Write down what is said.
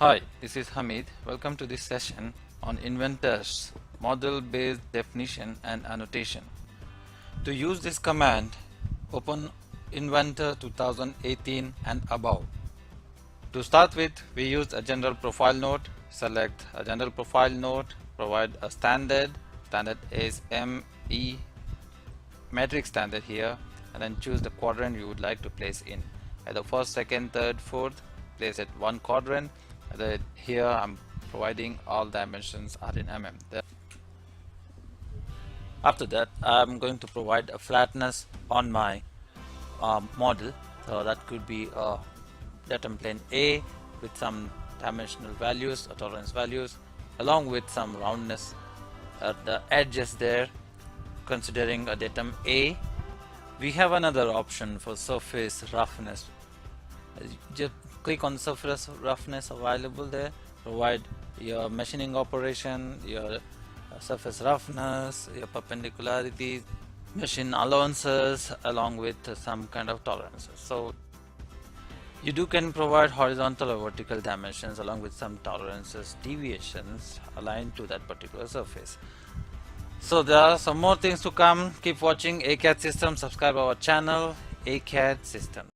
Hi, this is Hamid. Welcome to this session on Inventor's model-based definition and annotation. To use this command, open Inventor 2018 and above. To start with, we use a general profile node. Select a general profile node, provide a standard. Standard is ME metric standard here, and then choose the quadrant you would like to place in. Either first, second, third, fourth, place it one quadrant. Here I'm providing all dimensions are in mm. After that, I'm going to provide a flatness on my model. So that could be a datum plane A with some dimensional values or tolerance values, along with some roundness at the edges there. Considering a datum A, we have another option for surface roughness. Just click on surface roughness available there. Provide your machining operation, your surface roughness, your perpendicularities, machine allowances, along with some kind of tolerances. So you can provide horizontal or vertical dimensions along with some tolerances, deviations aligned to that particular surface. So there are some more things to come. Keep watching Acad Systems. Subscribe our channel, Acad Systems.